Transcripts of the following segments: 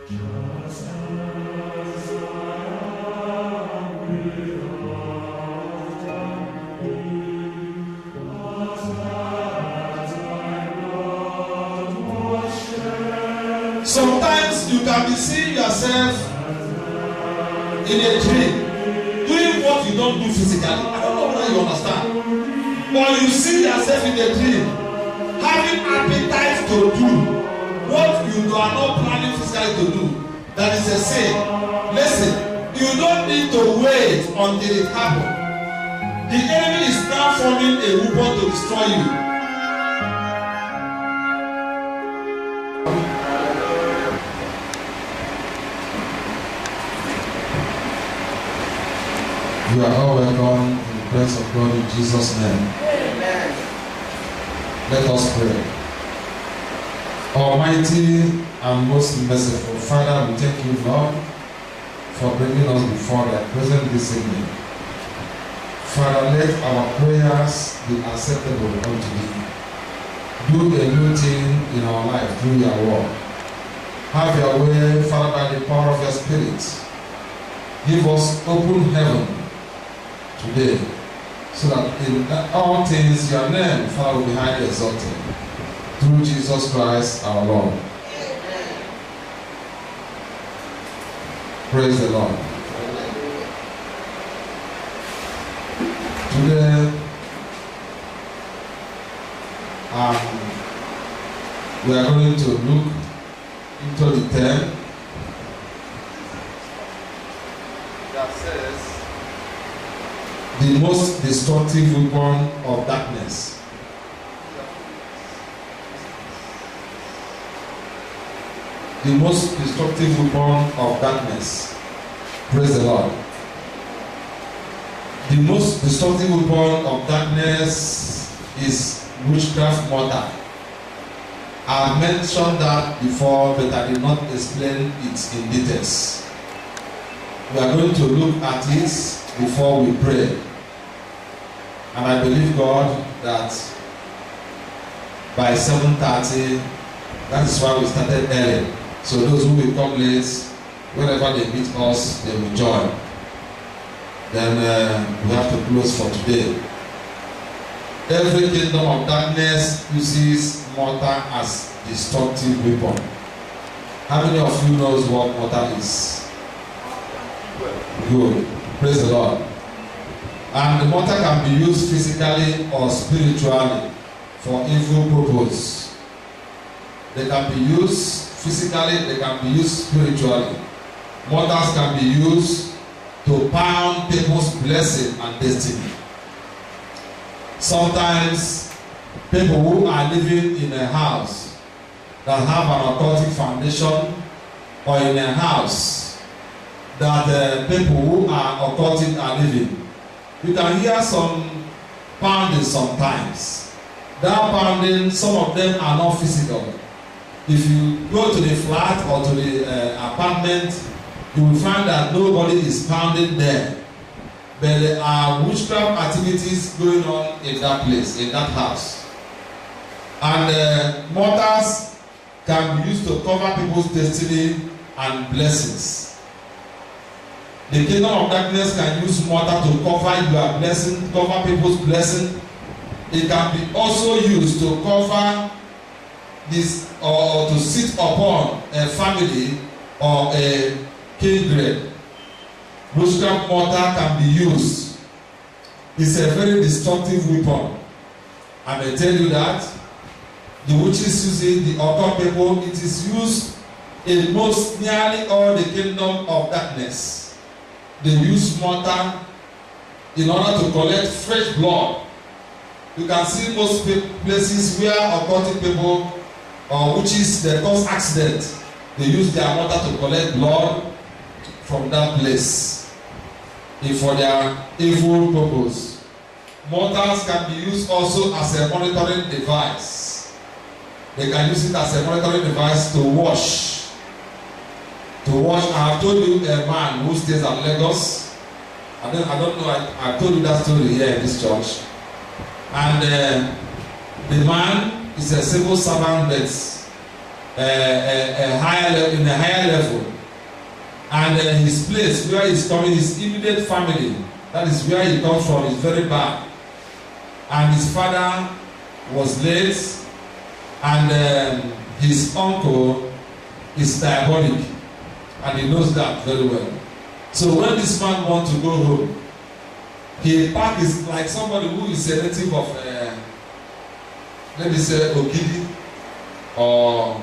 Sometimes you can be seeing yourself in a dream doing what you don't do physically. I don't know whether you understand. Or you see yourself in a dream having appetite to do what you are not planning physically to do. That is a sin. Listen, you don't need to wait until it happens. The enemy is now forming a weapon to destroy you. You are all welcome in the presence of God in Jesus' name. Amen. Let us pray. Almighty and most merciful Father, we thank you, Lord, for bringing us before thy presence this evening. Father, let our prayers be acceptable unto thee. Do a new thing in our life through your word. Have your way, Father, by the power of your Spirit. Give us open heaven today, so that in all things your name, Father, will be highly exalted. Through Jesus Christ our Lord. Amen. Praise the Lord. Today, we are going to look into the theme that says the most destructive weapon of darkness. The most destructive weapon of darkness. Praise the Lord. The most destructive weapon of darkness is witchcraft mortar. I mentioned that before, but I did not explain it in details. We are going to look at it before we pray. And I believe God that by 7:30, that is why we started early. So those who will come late, wherever they meet us, they will join. Then we have to close for today. Every kingdom of darkness uses mortar as destructive weapon. How many of you knows what mortar is? Good. Praise the Lord. And the mortar can be used physically or spiritually for evil purpose. They can be used physically, they can be used spiritually. Mortars can be used to pound people's blessing and destiny. Sometimes people who are living in a house that have an occultic foundation, or in a house that people who are occultic are living, you can hear some pounding sometimes. That pounding, some of them are not physical. If you go to the flat or to the apartment, you will find that nobody is pounding there. But there are witchcraft activities going on in that place, in that house. And mortars can be used to cover people's destiny and blessings. The kingdom of darkness can use mortar to cover your blessing, cover people's blessing. It can be also used to cover this, or to sit upon a family or a kindred. Witchcraft mortar can be used. It's a very destructive weapon. I may tell you that the witches use it, the occult people, it is used in most nearly all the kingdom of darkness. They use mortar in order to collect fresh blood. You can see most places where occultic people or witches, they cause accident. They use their mortar to collect blood from that place for their evil purpose. Mortars can be used also as a monitoring device. They can use it as a monitoring device to watch. I have told you a man who stays at Lagos. I don't know, I told you that story here in this church. And the man is a civil servant, but a higher level, and his place where he's coming, his immediate family, that is where he comes from, is very bad, and his father was late, and his uncle is diabolic, and he knows that very well. So when this man wants to go home, he pack is like somebody who is a native of let me say Ogidi or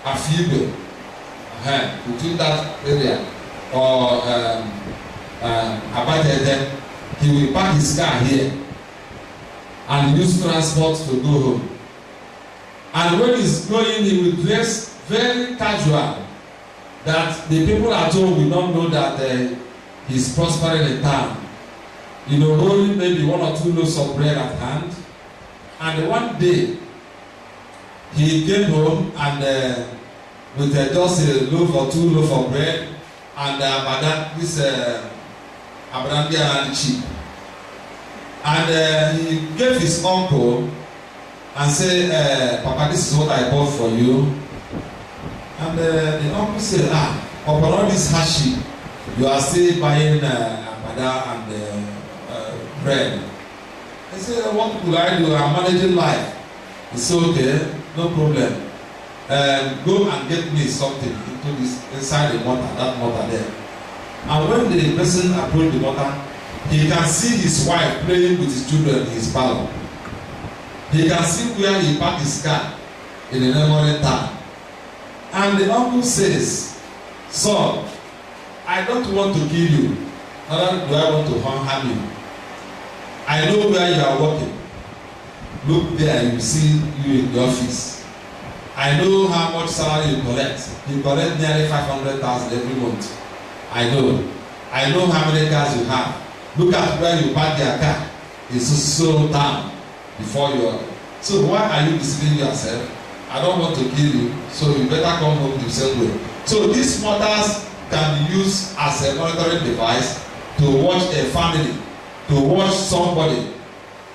Afibe, between that area, or Abajede. He will park his car here and use transport to go home. And when he's going, he will dress very casual, that the people at home will not know that he's prospering in town. You know, holding maybe 1 or 2 loaves of bread at hand. And one day, he came home and with just a loaf or 2 loaves of bread and this Abraham cheap. And he gave his uncle and said, Papa, this is what I bought for you. And the uncle said, upon all this hardship, you are still buying Abada and bread. I said, what could I do? I'm managing life. He said, okay, no problem. Go and get me something into this inside the mortar, that mortar there. And when the person approached the mortar, he can see his wife playing with his children in his parlor. He can see where he parked his car in the neighboring town. And the uncle says, son, I don't want to kill you, neither do I want to harm you. I know where you are working. Look there, you see you in the office. I know how much salary you collect. You collect nearly 500,000 every month. I know how many cars you have. Look at where you park your car. It's so down before you are. So why are you deceiving yourself? I don't want to kill you, so you better come home the same way. So these motors can be used as a monitoring device to watch a family, to watch somebody.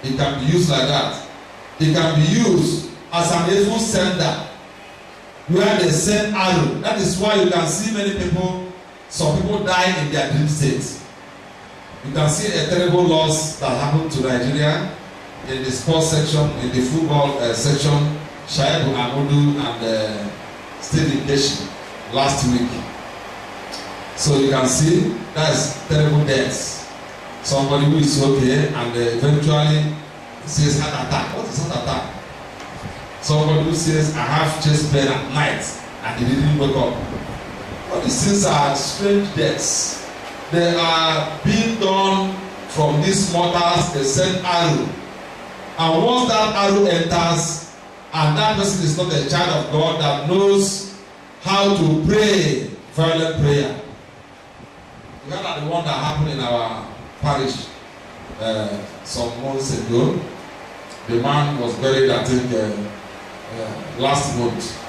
It can be used like that. It can be used as an evil sender, where they send arrow. That is why you can see many people, some people die in their dream state. You can see a terrible loss that happened to Nigeria in the sports section, in the football section. Shaibu Amudu and Stephen Keshi last week. So you can see that's terrible deaths. Somebody who is okay and eventually says heart attack. What is heart attack? Somebody who says I have chest pain at night and he didn't wake up. All these things are strange deaths. They are being done from these mortars. They send arrow, and once that arrow enters, and that person is not a child of God that knows how to pray violent prayer. We had the one that happened in our parish some months ago. The man was buried, I think, last month.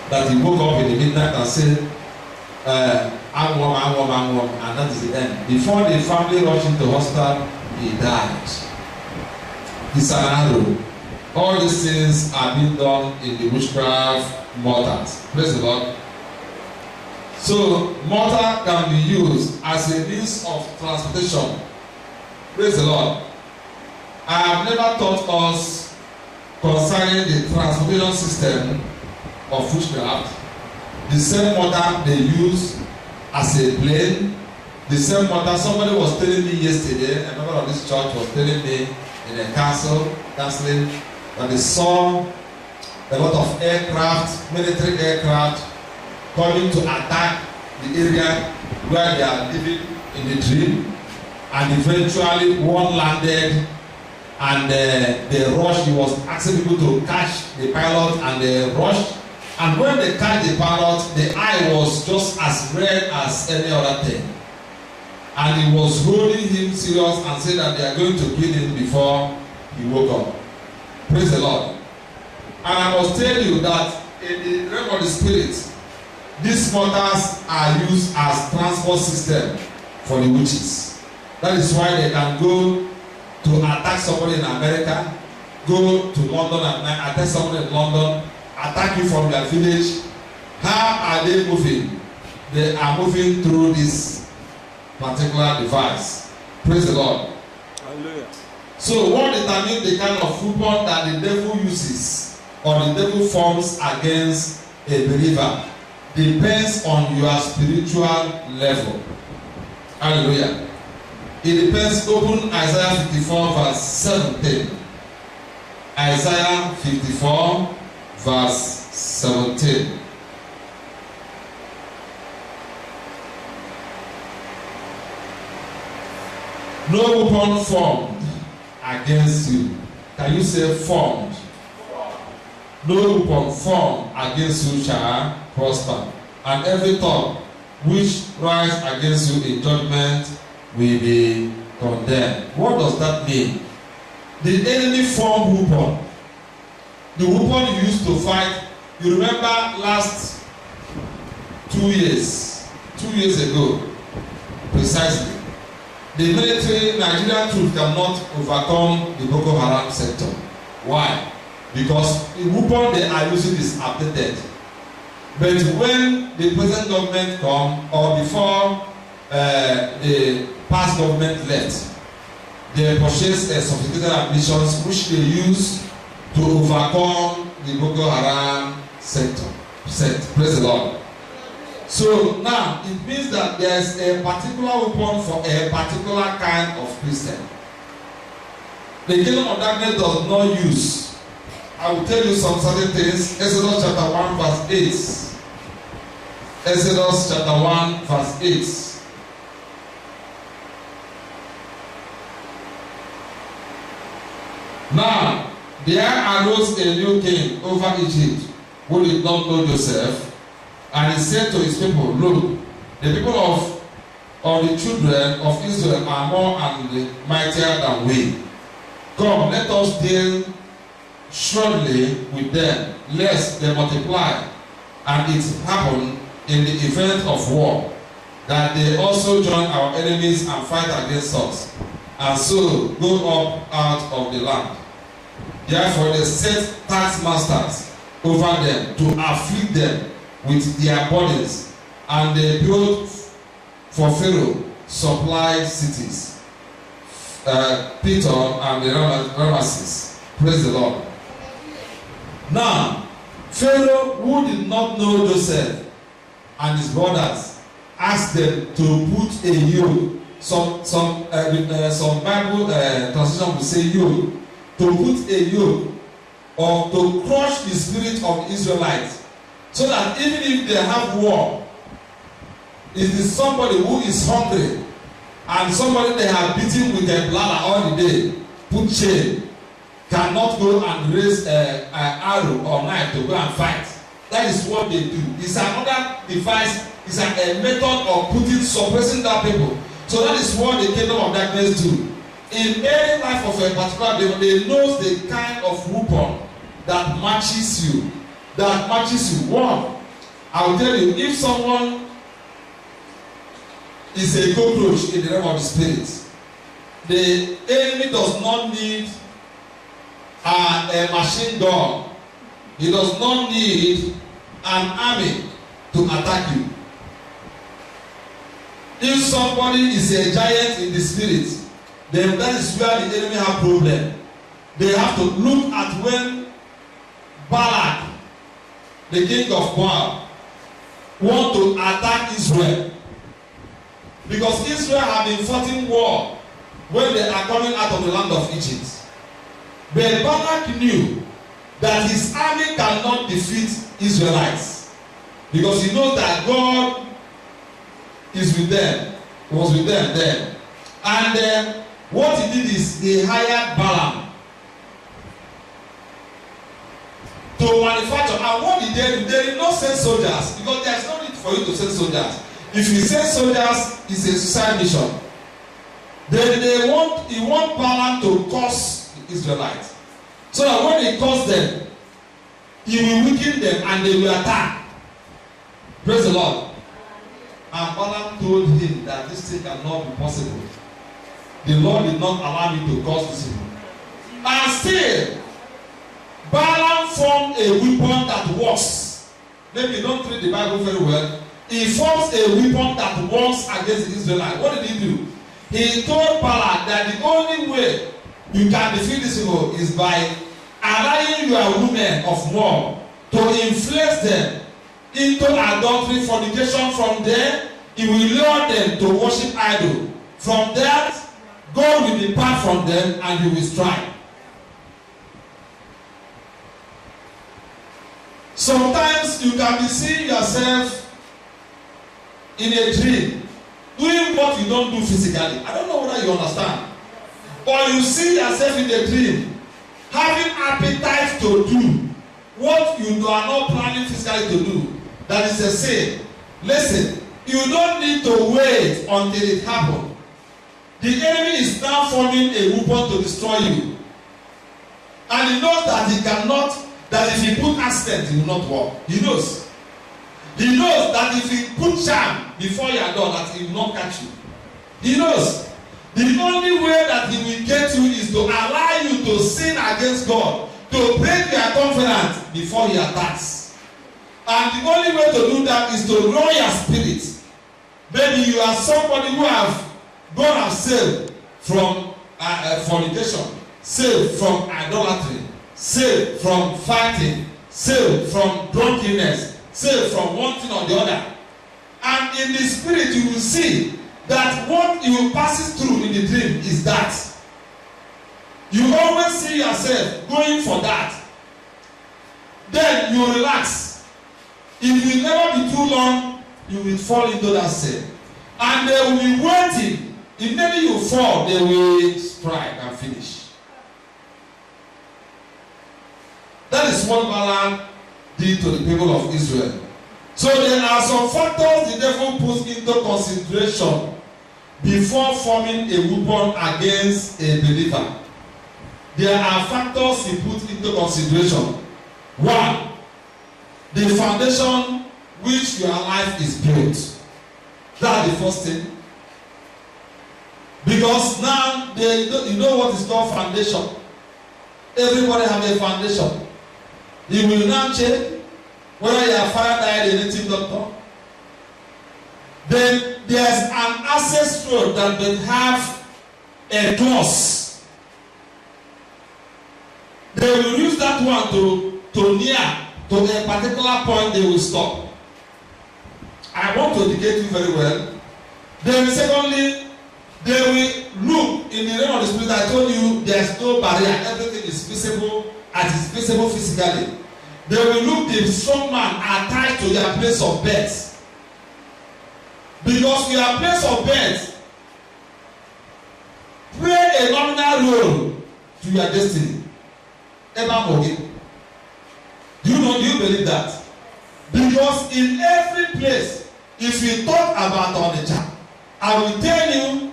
That he woke up in the midnight and said, and that is the end. Before the family rushed into hospital, he died. It's an arrow. All these things are being done in the witchcraft mortars. Praise the Lord. So mortar can be used as a means of transportation. Praise the Lord. I have never taught us concerning the transportation system of witchcraft. The same mortar they use as a plane. The same mortar, somebody was telling me yesterday, a member of this church was telling me in a counseling, that they saw a lot of aircraft, military aircraft, coming to attack the area where they are living in the dream, and eventually one landed, and they rushed. He was asking people to catch the pilot, and they rushed. And when they catch the pilot, the eye was just as red as any other thing, and he was holding him serious and said that they are going to kill him before he woke up. Praise the Lord. And I must tell you that in the realm of the spirit, these mortars are used as transport system for the witches. That is why they can go to attack somebody in America, go to London and attack somebody in London, attack you from their village, how are they moving? They are moving through this particular device. Praise the Lord. Hallelujah. So what determines the kind of weapon that the devil uses or the devil forms against a believer depends on your spiritual level. Hallelujah. It depends. Open Isaiah 54 verse 17. Isaiah 54 verse 17. No weapon formed against you. Can you say formed? No weapon formed against you shall prosper, and every tongue which rise against you in judgment will be condemned. What does that mean? The enemy formed weapon. The weapon you used to fight. You remember last 2 years ago, precisely. The military, Nigerian troops cannot overcome the Boko Haram sector. Why? Because the weapon they are using is updated. But when the present government come, or before the past government left, they purchased sophisticated ammunitions which they use to overcome the Boko Haram sector. Praise the Lord. So now it means that there is a particular weapon for a particular kind of Christian. The kingdom of darkness does not use. I will tell you some certain things. Exodus chapter 1 verse 8. Exodus chapter 1 verse 8. Now there arose a new king over Egypt who did not know Joseph. And he said to his people, look, the people of the children of Israel are more and mightier than we. Come, let us deal surely with them, lest they multiply. And it happen in the event of war, that they also join our enemies and fight against us, and so go up out of the land. Therefore they set taskmasters over them to afflict them with their burdens, and they built for Pharaoh supply cities, Pithom and the Ramesses. Praise the Lord. Now, Pharaoh, who did not know Joseph and his brothers, asked them to put a yoke. Some Bible translation will say yoke, to put a yoke, or to crush the spirit of the Israelites. So that even if they have war, it is somebody who is hungry and somebody they have beaten with a bladder all the day, put chain, cannot go and raise an arrow or knife to go and fight. That is what they do. It's another device, it's a method of suppressing that people. So that is what the kingdom of darkness do. In any life of a particular devil, they know the kind of weapon that matches you. That matches you. One, I will tell you, if someone is a cockroach in the realm of the spirit, the enemy does not need a machine gun. He does not need an army to attack you. If somebody is a giant in the spirit, then that is where the enemy have problem. They have to look at when Balak, the king of Moab, want to attack Israel. Because Israel have been fighting war when they are coming out of the land of Egypt. But Balak knew that his army cannot defeat Israelites. Because he knows that God is with them, was with them then. And what he did is he hired Balaam to manufacture. And what he did, they did not send soldiers, because there is no need for you to send soldiers. If you send soldiers, it's a suicide mission. He want Balaam to curse the Israelites, so that when he curse them, he will weaken them and they will attack. Praise the Lord. And Balaam told him that this thing cannot be possible. The Lord did not allow me to curse this people. And still, Balaam formed a weapon that works. Maybe you don't read the Bible very well. He forms a weapon that works against the Israelites. What did he do? He told Balak that the only way you can defeat this evil is by allowing your women of Moab to influence them into adultery, fornication. From there, he will lure them to worship idol. From that, God will depart from them and he will strike. Sometimes you can be seeing yourself in a dream doing what you don't do physically. I don't know whether you understand. Or you see yourself in a dream having appetite to do what you are not planning physically to do. That is a sin. Listen, you don't need to wait until it happens. The enemy is now forming a weapon to destroy you. And he knows that he cannot, that if he put accident, he will not work. He knows. He knows that if he put charm before you are done, that he will not catch you. He knows. The only way that he will get you is to allow you to sin against God, to break your covenant before he attacks. And the only way to do that is to lower your spirit. Maybe you are somebody who have God has saved from fornication, saved from idolatry, saved from fighting, saved from drunkenness, saved from one thing or the other. And in the spirit you will see that what you passes through in the dream is that. You always see yourself going for that. Then you relax. It will never be too long, you will fall into that sin. And they will be waiting. Immediately you fall, they will strike and finish. That is what Balaam did to the people of Israel. So there are some factors the devil puts into consideration before forming a weapon against a believer. There are factors he puts into consideration. One, the foundation which your life is built. That's the first thing. Because now you know what is called foundation. Everybody have a foundation. You will now check whether your father died a native doctor. Then there's an access road that will have a clause. They will use that one to near to a particular point they will stop. I want to indicate you very well. Then secondly, they will look in the realm of the spirit. I told you there's no barrier. Everything is visible as it's visible physically. They will look the strong man attached to their place of birth. Because your place of birth play a nominal role to your destiny. Ever forget? Do you believe that? Because in every place, if you talk about Onitsha, I will tell you,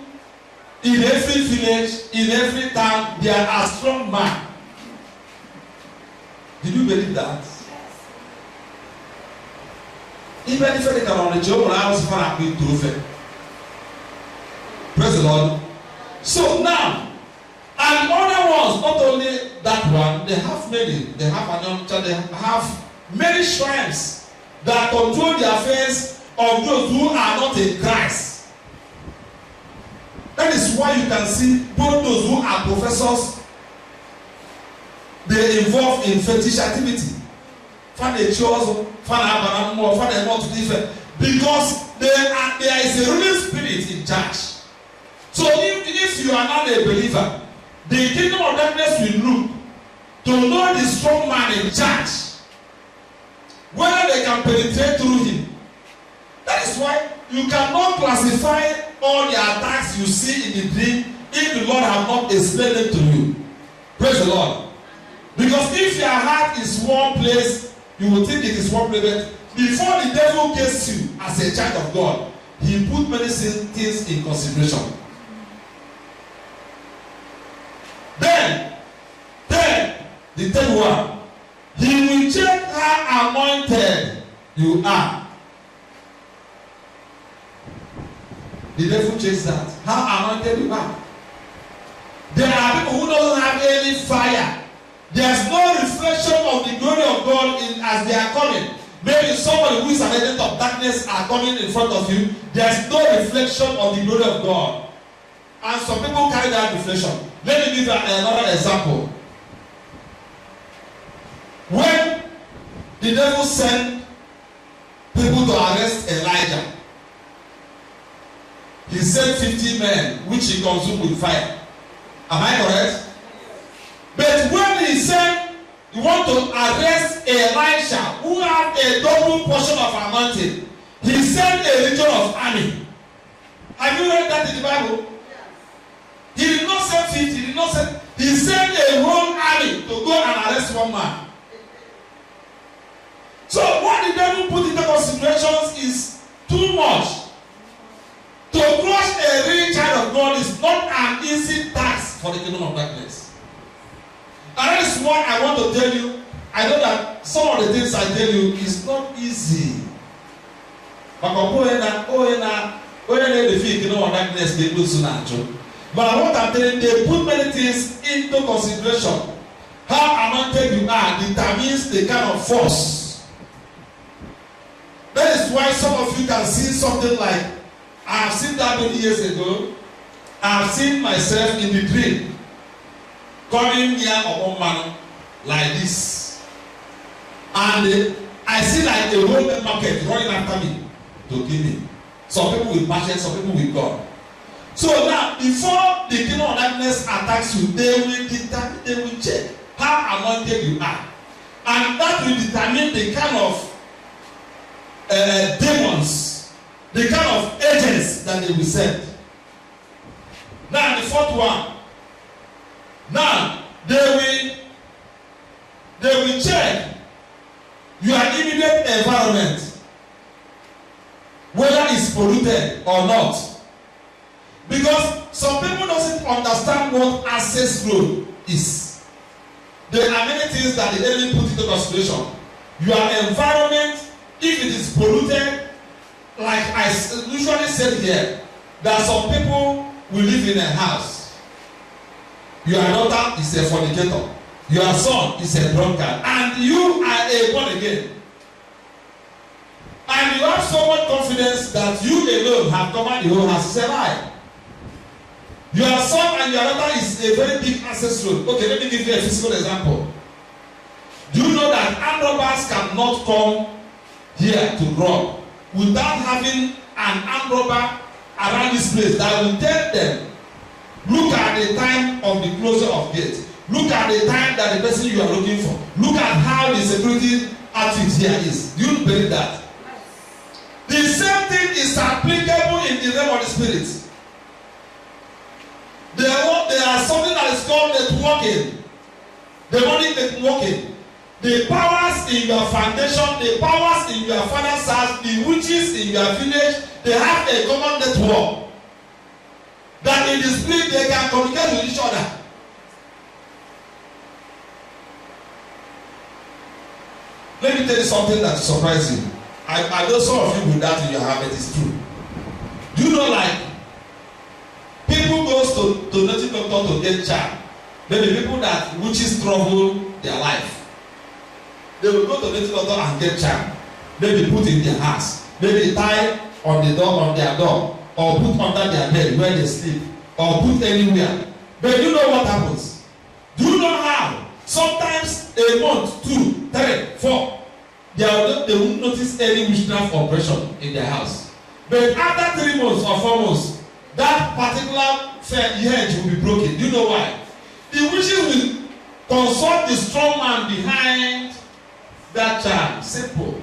in every village, in every town, there are strong men. Did you believe that? Even if they can only joke around, praise the Lord. So now, and other ones, not only that one, they have many. They have they have many shrines that control the affairs of those who are not in Christ. That is why you can see both those who are professors, they involve in fetish activity. Because there is a ruling spirit in church. So if you are not a believer, the kingdom of darkness will look to know the strong man in church, whether they can penetrate through him. That is why you cannot classify all the attacks you see in the dream if the Lord has not explained it to you. Praise the Lord. Because if your heart is one place, you will think it is one place. Before the devil gets you as a child of God, he put many things in consideration. Then the third one, he will check how anointed you are. The devil checks that. How anointed you are. There are people who don't have any fire There's no reflection of the glory of God as they are coming. Maybe somebody who is an agent of darkness are coming in front of you. There's no reflection of the glory of God. And some people carry that reflection. Let me give you another example. When the devil sent people to arrest Elijah, he sent 50 men which he consumed with fire. Am I correct? But when he said he want to arrest Elisha, who had a double portion of anointing, he sent a legion of army. Have you read that in the Bible? He did not send 50, he did not send, he sent a whole army to go and arrest one man. So what the devil put into considerations is too much. To crush a real child of God is not an easy task for the kingdom of darkness. And that is why I want to tell you, I know that some of the things I tell you is not easy. But I want to tell you, they put many things into consideration. How anointed you are determines the kind of force. That is why some of you can see something like, I have seen that many years ago. I have seen myself in the dream coming near a woman like this. And I see like a Roman market running after me to kill me. Some people with passion, some people with God. So now, before the kingdom of darkness attacks you, they will check how anointed you are. And that will determine the kind of demons, the kind of agents that they will send. Now the fourth one. Now they will check your immediate environment, whether it's polluted or not. Because some people doesn't understand what access road is. There are many things that the enemy put into consideration. Your environment, if it is polluted, like I usually said here, that some people will live in a house. Your daughter is a fornicator. Your son is a drunkard. And you are a born again. And you have so much confidence that you alone have covered the whole house. It's a lie. Your son and your daughter is a very big access road. Okay, let me give you a physical example. Do you know that armed robbers cannot come here to rob without having an armed robber around this place that will tell them, look at the time of the closure of gate. Look at the time that the person you are looking for. Look at how the security outfit here is. Do you believe that? The same thing is applicable in the realm of the spirit. There are something that is called networking. Demonic networking. The powers in your foundation, the powers in your father's house, the witches in your village, they have a common network. That in the spirit they can communicate with each other. Let me tell you something that is surprising. I know some of you with that in your heart, it is true. Do you know, like, people goes to native doctor to get charm. Maybe people that witches trouble their life. They will go to native doctor and get charm. Maybe put in their house. Maybe tie on the door, on their door, or put under their bed where they sleep, or put anywhere. But you know what happens? Do you know how? Sometimes a month, 2, 3, 4, they won't notice any witchcraft operation in their house. But after 3 months or 4 months, that particular hedge will be broken. Do you know why? The witches will consult the strong man behind that charm. Simple.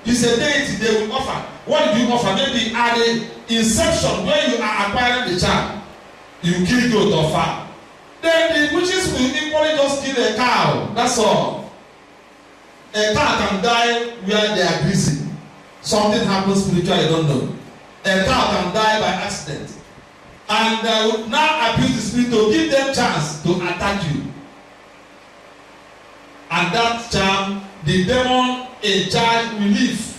It's a deity they will offer. What do you offer? Maybe at the inception where you are acquiring the charm, you kill goat or fowl. Then the witches will equally just kill a cow. That's all. A cow can die where they are greasy. Something happens spiritually, I don't know. A cow can die by accident. And they will now abuse the spirit to give them chance to attack you. And that charm, the demon in charge will leave.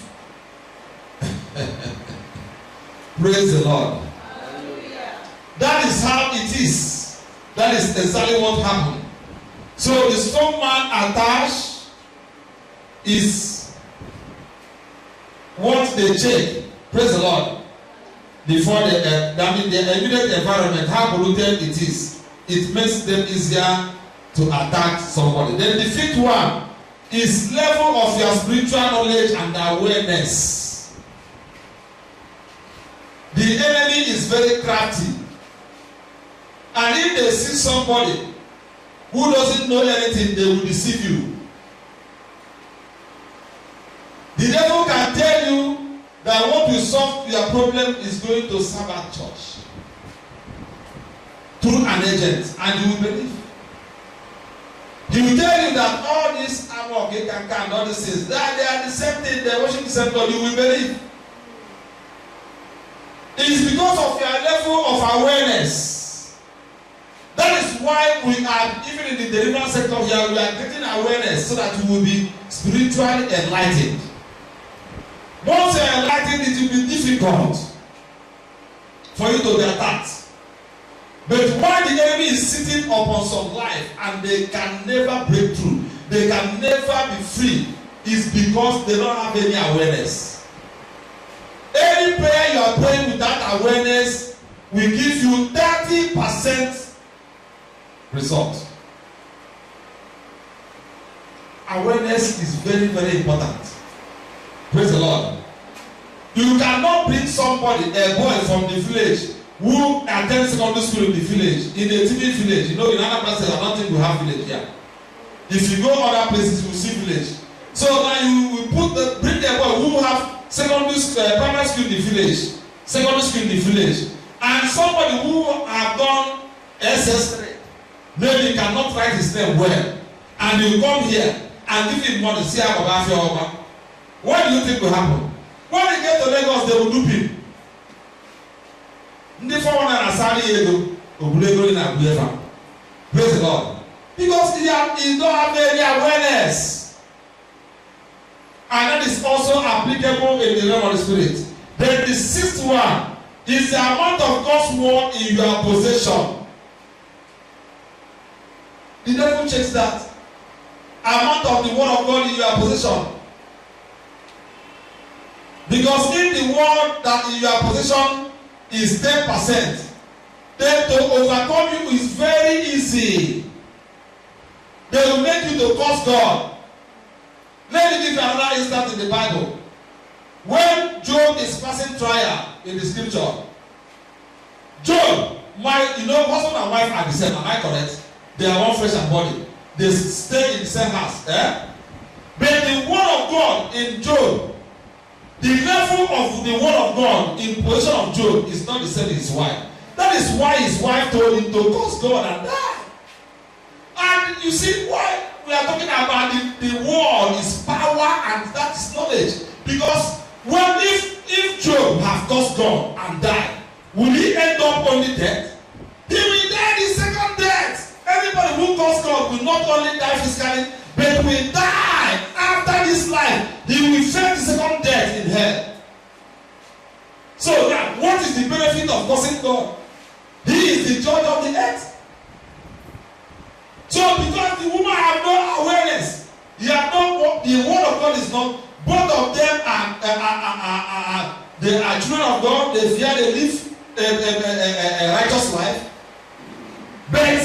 Praise the Lord. Hallelujah. That is how it is. That is exactly what happened. So the strong man attached is what they check. Praise the Lord. Before the immediate environment, how polluted it is, it makes them easier to attack somebody. Then the fifth one is level of your spiritual knowledge and awareness. The enemy is very crafty, and if they see somebody who doesn't know anything, they will deceive you. The devil can tell you that what will solve your problem is going to serve at church through an agent, and you will believe. He will tell you that all these armor, and all these things, that they are the same thing, they worship the same God, you will believe. It is because of your level of awareness. That is why we are, even in the deliverance sector here, we are getting awareness so that we will be spiritually enlightened. Once you are enlightened, it will be difficult for you to be attacked. But while the enemy is sitting upon some life and they can never break through, they can never be free, is because they don't have any awareness. Any prayer you are praying without awareness will give you 30% result. Awareness is very, very important. Praise the Lord. You cannot bring somebody, a boy from the village, who attends secondary school in the village, in a TV village. You know, in other places, I don't think we have village here. If you go other places, you will see village. So now you will bring the boy who have secondary primary school in the village, secondary school in the village, and somebody who have done SS3, maybe cannot write his name well, and you come here and give him money, see how about your over. What do you think will happen? When they get to Lagos, they will dupe him. Ndị fọwọ́ na asáré ego òbúlégó ní àbúyẹ́fà. Praise the Lord. Because he don't have any awareness. And that is also applicable in the realm of the spirit. Then the sixth one is the amount of God's word in your possession. The devil checks that. Amount of the word of God in your possession. Because if the word that in your possession is 10%, then to overcome you is very easy. They will make you to curse God. Let me give you another instance in the Bible. When Job is passing trial in the scripture, Job, husband and wife are the same, am I correct? They are one flesh and body. They stay in the same house. But the word of God in Job, the level of the word of God in possession of Job is not the same as his wife. That is why his wife told him to curse God and die. And you see why we are talking about the word is power and that is knowledge. Because if Job have cursed God and died, will he end up only dead? He will die the second death. Everybody who cursed God will not only die physically, but will die after this life. He will face the second death in hell. So now, what is the benefit of cursing God? He is the judge of the earth. So because the woman have no awareness, the word of God is not. Both of them they are children of God. They fear, they live a righteous life. But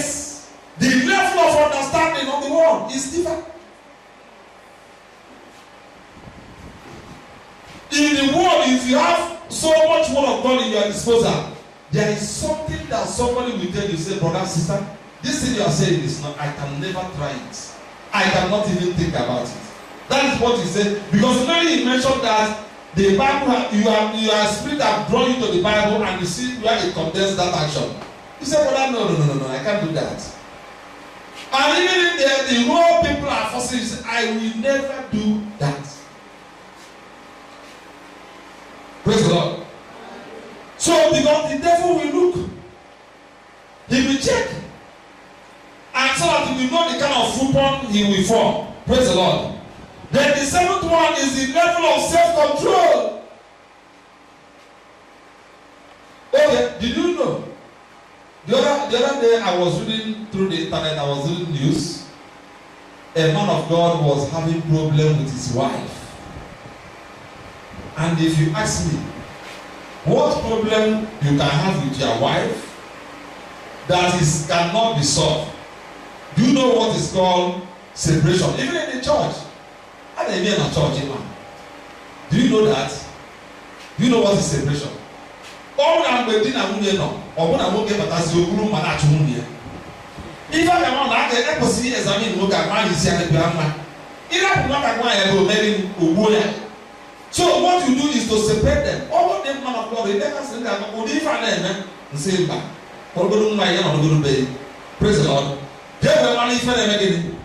the level of understanding of the word is different. In the world, if you have so much word of God in your disposal, there is something that somebody will tell you, say, brother, sister, this thing you are saying is not, I can never try it. I cannot even think about it. That is what he said. Because when he mentioned that the Bible, your spirit have drawn you to the Bible and you see where it condemns that action. You say, brother, no, I can't do that. And even if the whole people are forcing you, say, I will never do that. Praise the Lord. So, because the devil will look, he will check, and so that he will know the kind of football he will form. Praise the Lord. Then the seventh one is the level of self-control. Okay, did you know? The other day I was reading through the internet, I was reading news, a man of God was having problem with his wife. And if you ask me, what problem you can have with your wife that cannot be solved? Do you know what is called separation? Even in the church. I don't even in a church, man. Do you know that? Do you know what is separation? All I'm waiting and moving on. Or when I won't get as you room and actually. If I am on that, I can see examine look at my grandma. If I not at my elbow, maybe Ubuya. So what you do is to separate them. All of them, man of God, they never say that. But if I name and say back, or go to my own good baby. Praise the Lord. Get the money for them again.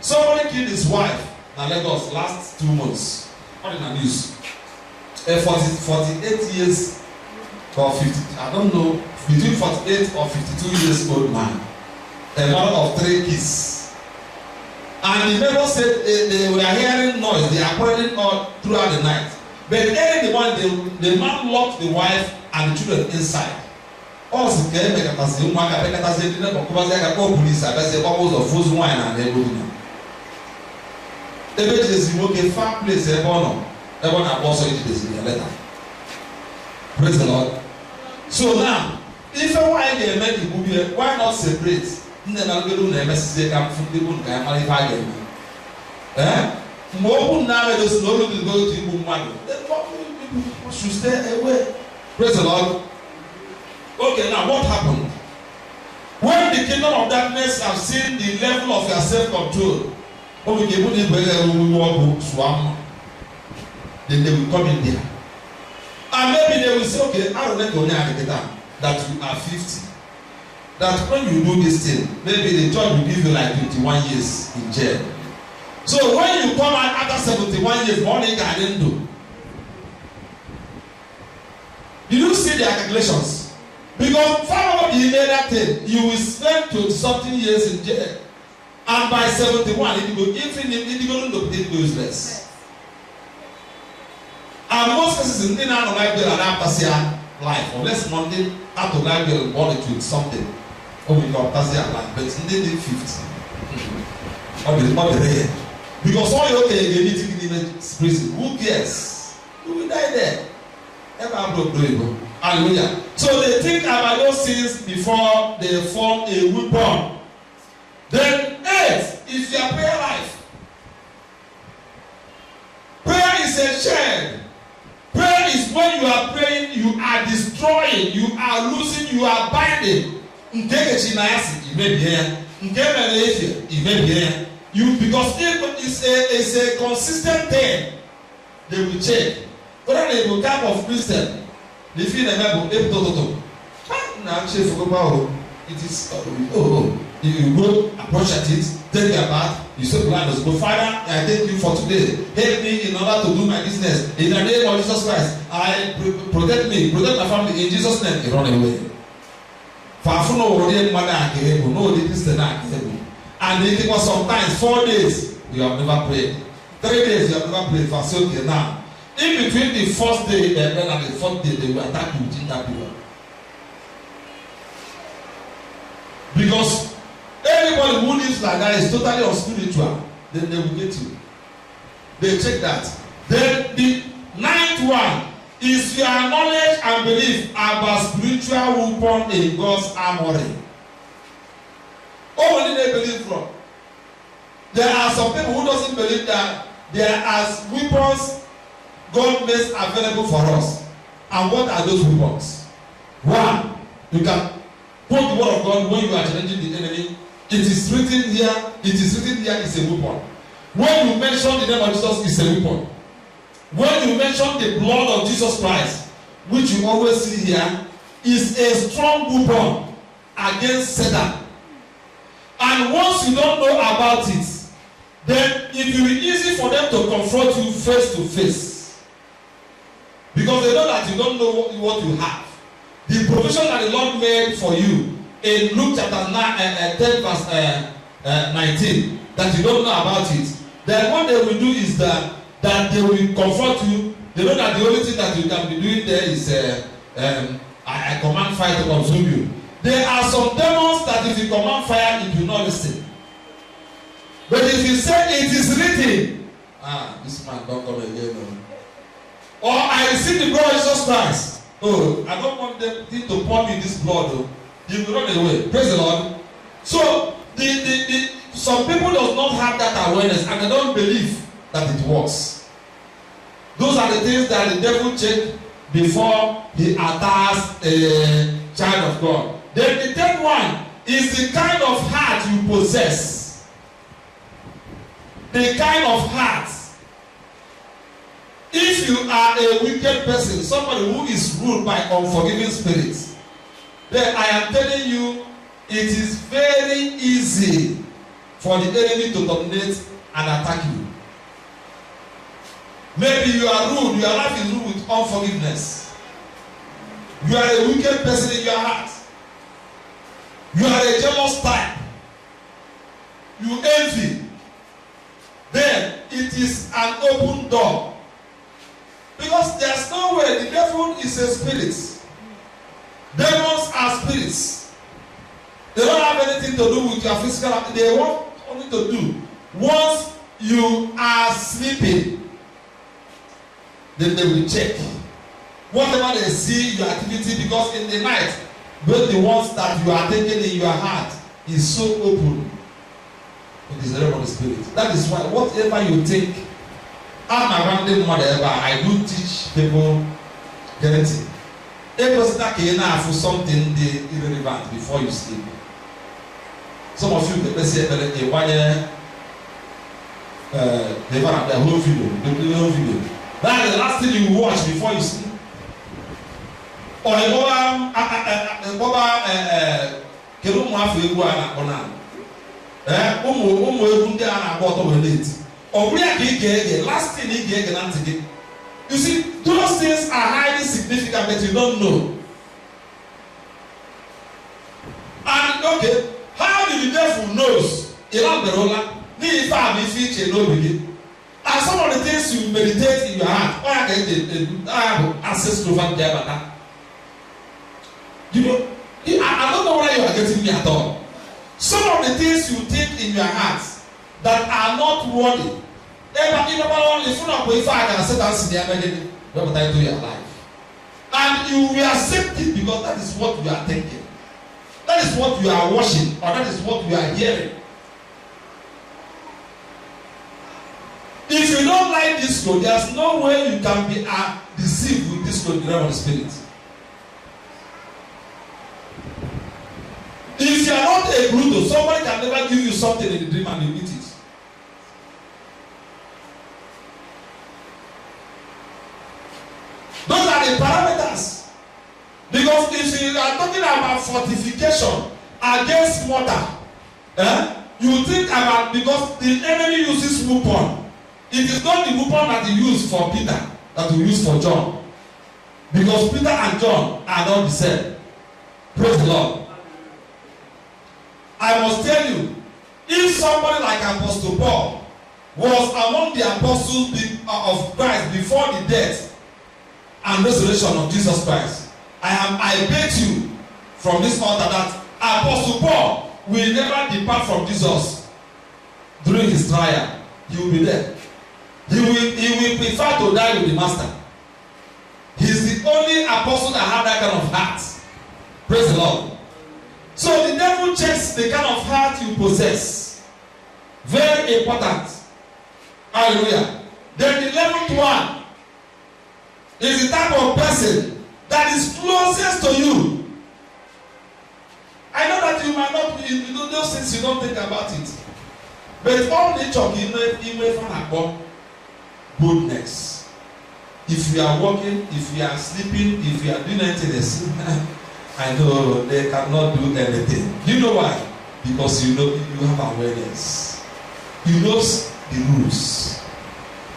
Somebody killed his wife in Lagos last 2 months. What in the news? 48 years or 50, I don't know, between 48 or 52 years old man. A mother of 3 kids. And the neighbor said they were hearing noise, they are quarreling all throughout the night. But early in the morning, the man locked the wife and the children inside. Also, the police are almost of frozen wine and everything. The baby is a far place, everyone also is in the letter. Praise the Lord. So now, if I want to make the movie, why not separate? Never go to the message come from the book. I'm not again. More now is no longer go to the money. Then should stay away. Praise the Lord. Okay, now what happened? When the kingdom of darkness have seen the level of your self-control, then they will come in there. And maybe they will say, okay, I don't know that you are 50. That when you do this thing, maybe the judge will give you like 21 years in jail. So when you come out after 71 years, what you can do? Did you see their calculations? Because far you made that thing, you will spend 20-something years in jail. And by 71, it will even be useless. And most cases in our life, they are after life, unless Monday after life, they will born it with something. Oh, we got Tasia life, but in the 50. Or the rare. Because all your okay, you need to be in prison. Who cares? You will die there. Ever broke the Hallelujah. So they think about those things before they form a weapon. Then 8 is your prayer life. Prayer is a shield. Prayer is when you are praying, you are destroying, you are losing, you are binding. You because it's a consistent thing, they will check. Whether they will type of Christian, they feel the Bible, it is you go approach at it, take your bath, you say go, Father, I thank you for today. Help me in order to do my business. In the name of Jesus Christ, I protect me, protect my family in Jesus' name. You run away. And it was sometimes 4 days you have never prayed. 3 days you have never prayed. For okay now. In between the first day and the 4th day, they will attack you within that period. Because anybody who lives like that is totally unspiritual. Then they will get you. They check that. Then the 9th one is your knowledge and belief about spiritual weapon in God's armory. Oh, where did they believe from? There are some people who doesn't believe that there are weapons God makes available for us. And what are those weapons? One, you can quote the word of God when you are challenging the enemy. It is written here, it's a weapon. When you mention the name of Jesus, it's a weapon. When you mention the blood of Jesus Christ, which you always see here, is a strong weapon against Satan. And once you don't know about it, then it will be easy for them to confront you face to face. Because they know that you don't know what you have. The provision that the Lord made for you in Luke chapter 10 verse 19, that you don't know about it, then what they will do is that they will confront you. They know that the only thing that you can be doing there is I command fire to consume you. There are some demons that if you command fire, it will not listen. But if you say it is written, this man don't come again. Or I receive the blood of Jesus Christ. Oh, I don't want them to pour me this blood. Oh. He will run away. Praise the Lord. So some people does not have that awareness and they don't believe that it works. Those are the things that the devil check before he attacks a child of God. Then the third one is the kind of heart you possess. The kind of heart. If you are a wicked person, somebody who is ruled by unforgiving spirits, then I am telling you, it is very easy for the enemy to dominate and attack you. Maybe you are ruled, your life is ruled with unforgiveness. You are a wicked person in your heart. You are a jealous type. You envy. Then it is an open door. Because there's no way, the devil is a spirit. Demons are spirits. They don't have anything to do with your physical activity. They want only to do. Once you are sleeping, then they will check. Whatever they see your activity, because in the night, both the ones that you are taking in your heart is so open. It is the realm of the spirit. That is why whatever you think, I'm around them whatever, I do teach people anything. A person that can have something irrelevant before you sleep. Some of you can say a 1 year they have the whole video. That is the last thing you watch before you sleep. Or last thing you see, those things are highly significant, but you don't know. And okay, how do the devil knows? And some of the things you meditate in your heart, I have access to that. You know, I don't know whether you are getting me at all. Some of the things you think in your heart that are not worthy. And you will accept it because that is what you are thinking. That is what you are watching, or that is what you are hearing. If you don't like this road, there's no way you can be deceived with this road, the realm of the spirit. If you are not a brutal, somebody can never give you something in the dream and you eat it. Those are the parameters. Because if you are talking about fortification against mortar, you think about, because the enemy uses weapon. It is not the weapon that he used for Peter that he used for John. Because Peter and John are not the same. Praise the Lord. I must tell you, if somebody like Apostle Paul was among the apostles of Christ before the death and resurrection of Jesus Christ, I bet you from this altar that Apostle Paul will never depart from Jesus during his trial. He will be there. He will prefer to die with the master. He's the only apostle that had that kind of heart. Praise the Lord. So the devil checks the kind of heart you possess. Very important. Hallelujah. Then the 11th one is the type of person that is closest to you. I know that you might not, you know those things, you don't think about it. But all nature, you may find goodness. If you are walking, if you are sleeping, if you are doing anything, I know they cannot do anything. You know why? Because you know you have awareness. You know the rules.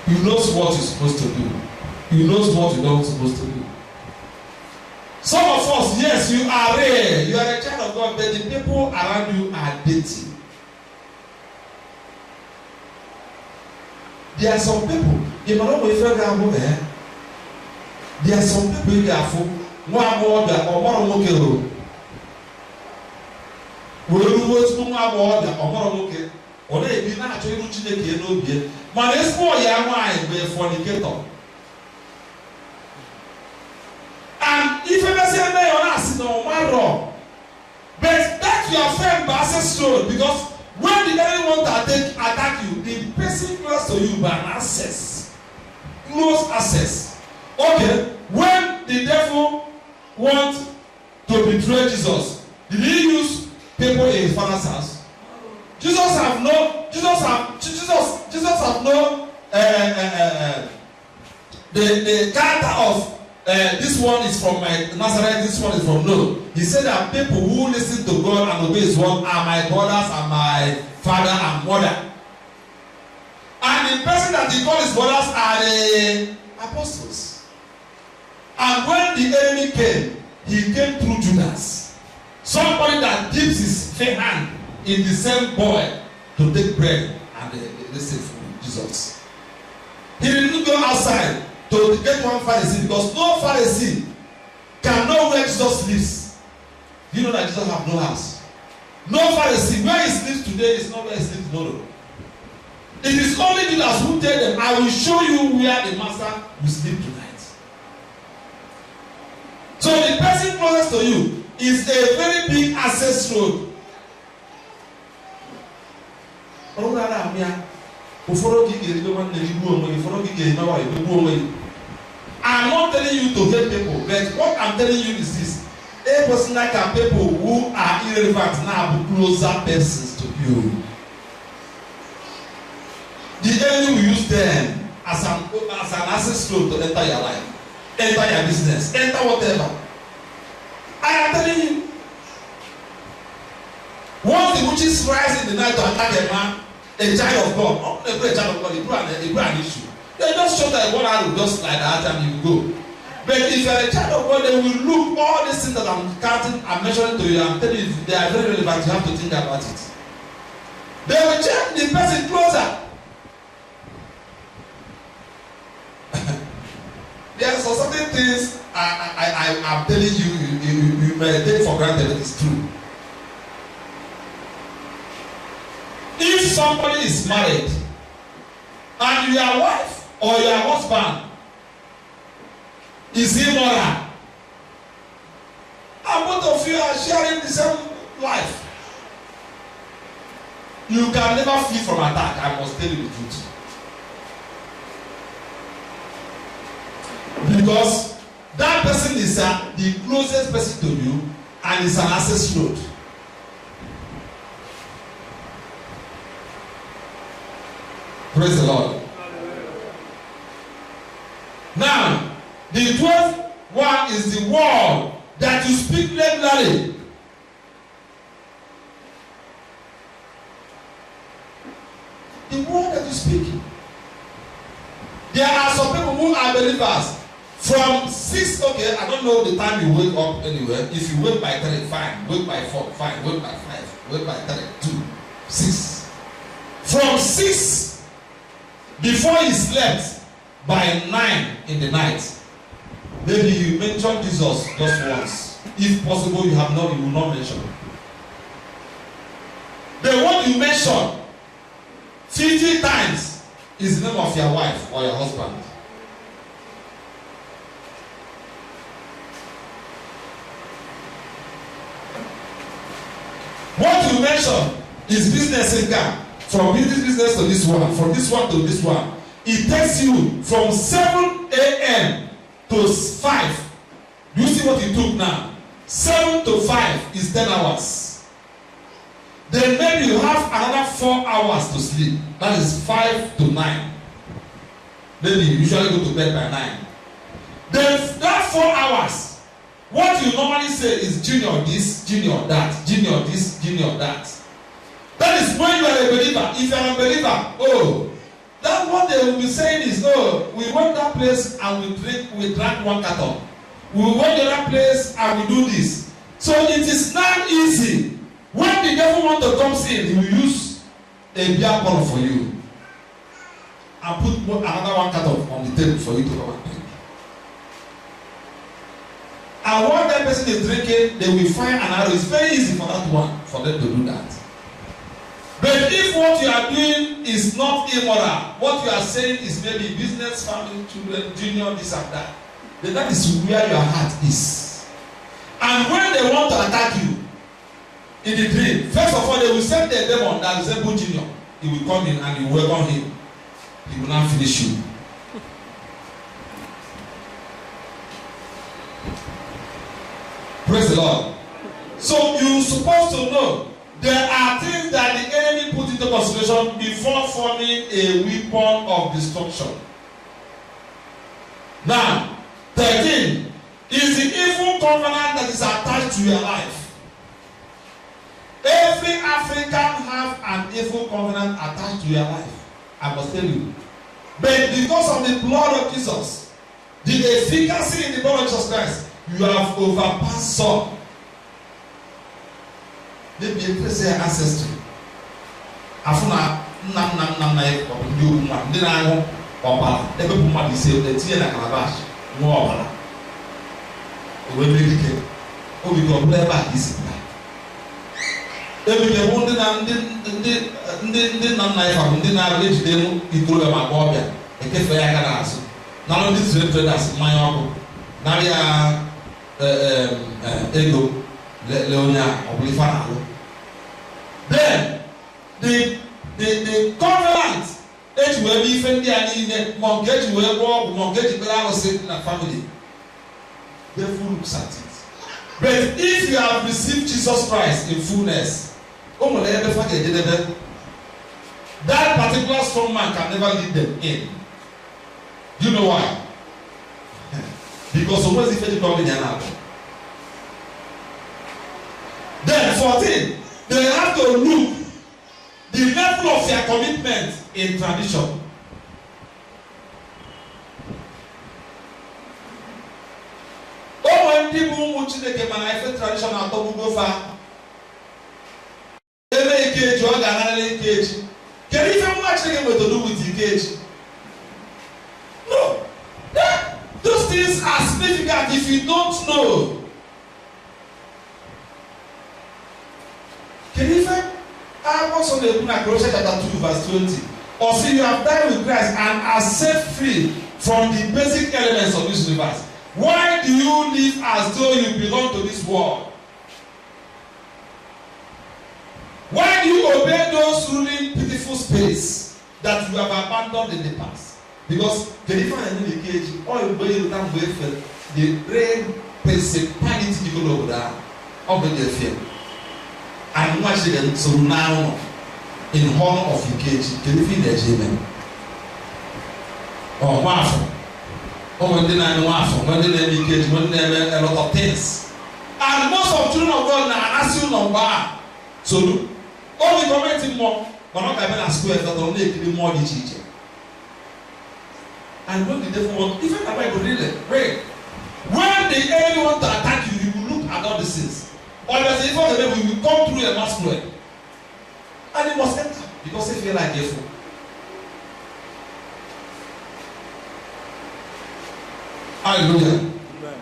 You know what you're supposed to do. You know what you're not supposed to do. Some of us, yes, you are rare. You are a child of God, but the people around you are dirty. There are some people, there are some people who are full. One more or more local. We will move to one more or more local. Or they be not actually reaching the no beer. My next boy, young wine, be a fornicator. And if you say may or not, no matter. But that your friend passes through because when the enemy want to attack you, the person close to you by an access, close access. Okay, when the devil want to betray Jesus, did he use people in his father's house? Jesus have no the character of this one is from my Nazareth, this one is from no. He said that people who listen to God and obey his word are my brothers and my father and mother. And the person that he called his brothers are the apostles. And when the enemy came, he came through Judas. Somebody that dips his hand in the same boy to take bread and listen from Jesus. He didn't go outside to get one Pharisee because no Pharisee can know where Jesus lives. You know that Jesus have no house. No Pharisee, where he sleeps today is not where he sleeps tomorrow. It is only Judas who tell them, I will show you where the master will sleep tonight. So the person closest to you is a very big access road. I'm not telling you to hate people, but what I'm telling you is this. A person like a people who are irrelevant now but closer persons to you. The enemy will use them as an access road to enter your life, enter your business, enter whatever. I am telling you. Once the witches rise in the night to attack a man, a child of God, they pray a child of God, they pray an issue. They just show that one arrow just like that and you go. But if you are a child of God, they will look all these things that I'm counting, I'm mentioning to you, I'm telling you, they are very relevant. You have to think about it. They will check the person closer. There are certain things I'm telling you, you may take for granted that it's true. If somebody is married and your wife or your husband is immoral and both of you are sharing the same life, you can never flee from attack. I must tell you the truth. Because that person is the closest person to you and is an access road. Praise the Lord. Now, the 12th one is the word that you speak regularly. The word that you speak. There are some people who are believers. From 6, okay, I don't know the time you wake up anywhere. If you wake by 3, fine. Wake by 4, fine. Wake by 5. Wake by 3, 2, 6. From 6, before he slept, by 9 in the night, maybe you mention Jesus just once. If possible, you have not, you will not mention. The one you mention 50 times is the name of your wife or your husband. What you mention is business income. From this business to this one, from this one to this one. It takes you from 7 a.m. to 5. Do you see what it took now? 7 to 5 is 10 hours. Then maybe you have another 4 hours to sleep. That is 5 to 9. Maybe you usually go to bed by 9. Then that 4 hours, what you normally say is junior this, junior that, junior this, junior that. That is when you are a believer. If you are a believer, oh, that what they will be saying is, oh, we went that place and we drank one carton. We went to that place and we do this. So it is not easy. When the devil want to come in, he will use a beer bottle for you and put another one carton on the table for you to come and drink. And while that person is drinking, they will find an arrow. It's very easy for that one, for them to do that. But But if what you are doing is not immoral, what you are saying is maybe business, family, children, junior, this and that, then that is where your heart is. And when they want to attack you in the dream, first of all, they will send the demon that resemble junior. He will come in and he will welcome him. He will not finish you. Praise the Lord. So you're supposed to know there are things that the enemy put into consideration before forming a weapon of destruction. Now, 13 is the evil covenant that is attached to your life. Every African have an evil covenant attached to your life. I must tell you. But because of the blood of Jesus, the efficacy in the blood of Jesus Christ, you have overpassed some. Maybe a person ancestry. Afuna nam na e ko ndi ogun ma ndi na ho obala e be pu ma di se e tie na calabash mo obala e we be dike o bi go play back isi na e bi ke wo ndi nam na e fa ndi na re jide mu itoro be ma ko obia e ke fe ya kana aso na no ndi traders man ọkụ na ya ego leonya oblifa na lo. Then the covenant age will be even there in the mortgage will walk, mortgage will sit in a family. The fool looks at it. But if you have received Jesus Christ in fullness, that particular strong man can never lead them in. Do you know why? Because always if you come in and out. Then 14. They have to look the level of their commitment in tradition. Oh, when people watch the game and I feel tradition at top go far. Every cage, you are another cage. Can you even watch the game what to do with the cage? No. Those things are significant if you don't know. Can you even also the Colossians chapter 2 verse 20? Or see you have died with Christ and are set free from the basic elements of this universe. Why do you live as though you belong to this world? Why do you obey those ruling pitiful spirits that you have abandoned in the past? Because can you find any cage or you obey the great principality you go over there of the fear? And watch them so now in honor of your cage, can you feel the achievement? Or waffle. Or when they are waffle, when they are cage, when they are a lot of things. And most of children of God now ask you number. So only commenting more, but not having a square that will make the more teacher. And when the devil want, even the Bible really, wait. When the enemy want to attack you, you will look at all the sins. Or there's a evil that we will come through a masquerade. And it must enter because they feel like a fool. Hallelujah. Amen.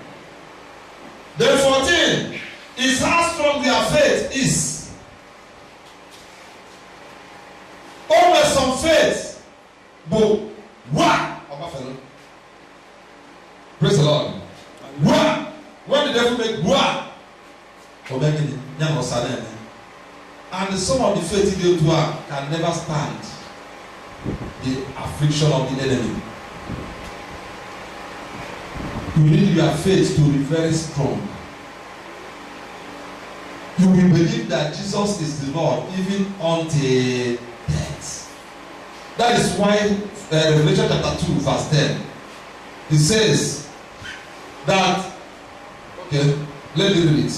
Then 14 is how strong their faith is. Always some faith, but what? Praise the Lord. What? When the devil make what? And some of the faith they do can never stand the affliction of the enemy. You need your faith to be very strong. You will believe that Jesus is the Lord even until death. That is why Revelation chapter 2 verse 10 it says that, okay, let me read it.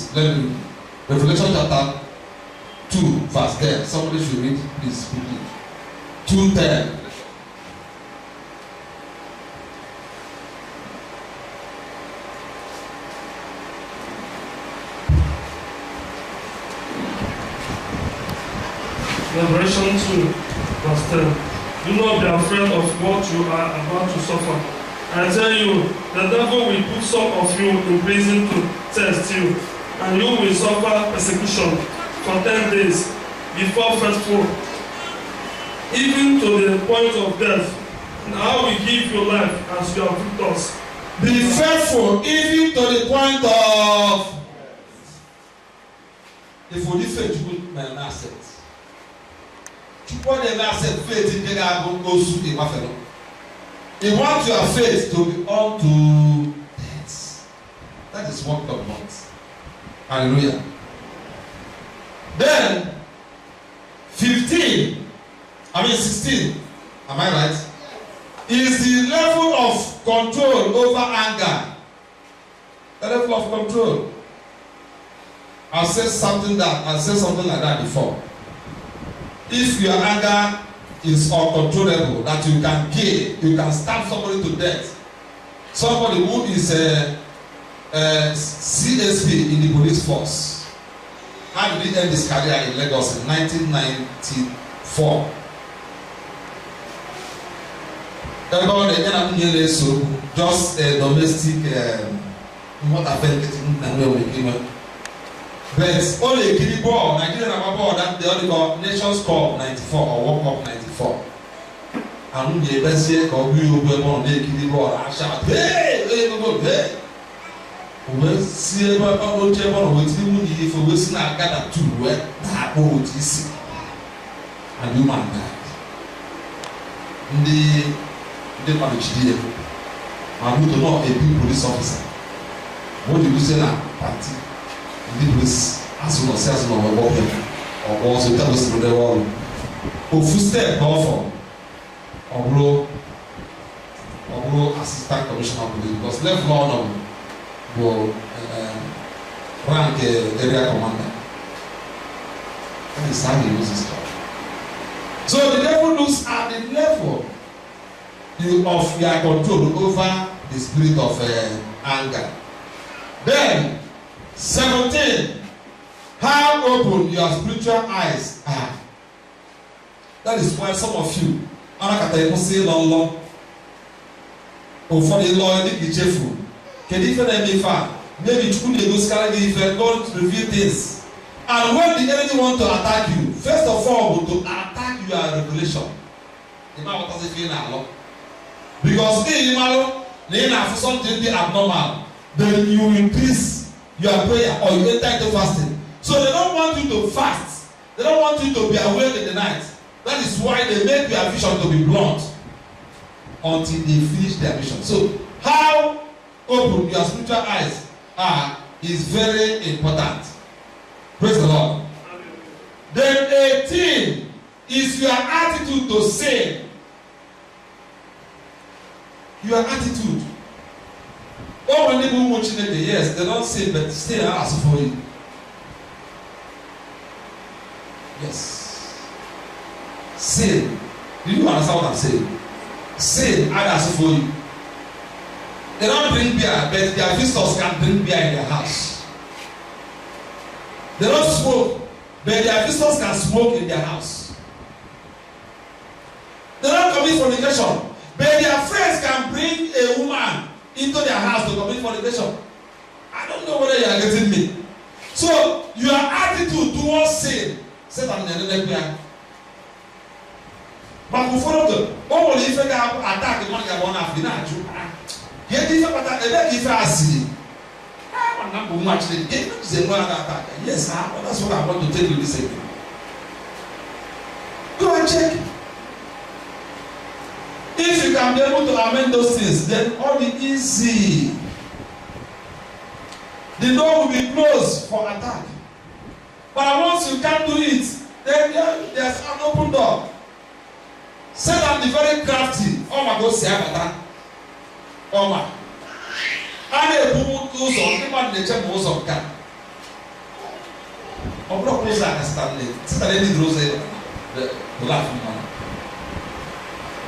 Revelation chapter 2 verse 10. Somebody should read, please, quickly. 2:10. Revelation 2 verse 10. Do not be afraid of what you are about to suffer. I tell you, the devil will put some of you in prison to test you, and you will suffer persecution for 10 days. Before faithful, even to the point of death, and I will give your life as you are victors. Be faithful even to the point of. If we faith, you will not accept. You want to accept faith in the God goes to the buffalo. He wants your faith to be unto death. That is what God wants. Hallelujah. Then 16, am I right? Is the level of control over anger. The level of control. I said something like that before. If your anger is uncontrollable, that you can kill, you can stab somebody to death. Somebody who is a CSP in the police force. How did he end his career in Lagos in 1994? Just a domestic but only a kiddie ball, Nigerian ball that the only called Nations Cup 94 or World Cup 94. And the best year called you on the kiddie ball, I shout, hey! We see about our chairman with him if we see I got two where that boat is and human died. The manage there. I need to know a big police officer. What do you say now? Party. The police as soon as we walk in or also tell us to the wall. Ofu step powerful. Obro assistant commissioner of police because left law will rank area commander. That is how he uses stuff. So the devil looks at the level of your control over the spirit of anger. Then 17. How open your spiritual eyes are. That is why some of you say long or for the law in the cheerful. Can you maybe you could if God reveal things. And when the enemy want to attack you, first of all, to attack your revelation. Because if something abnormal, then you increase your prayer or you enter into fasting. So they don't want you to fast. They don't want you to be awake in the night. That is why they make your vision to be blunt until they finish their vision. So how open your spiritual eyes are is very important. Praise the Lord. Then 18 is your attitude to sin. Your attitude. Oh, when people watching it, yes, they don't say, but still ask for you. Yes. Sin. Do you understand what I'm saying? Sin, I ask for you. They don't drink beer, but their visitors can drink beer in their house. They don't smoke, but their visitors can smoke in their house. They don't commit fornication, but their friends can bring a woman into their house to commit fornication. I don't know whether you are getting me. So your attitude towards sin, Satan but before the what will if attack the one that one after that? Get this about that, if I see. I want to much the game is a one attack. Yes, that's what I want to tell you this evening. Go and check. If you can be able to amend those things, then all the easy. The door will be closed for attack. But once you can't do it, then there's an open door. Satan is very crafty. Oh my God, say that. Oh my. And a book goes on, the man nature goes on cat. Oh, block goes like a Stanley. Stanley grows the laughing man.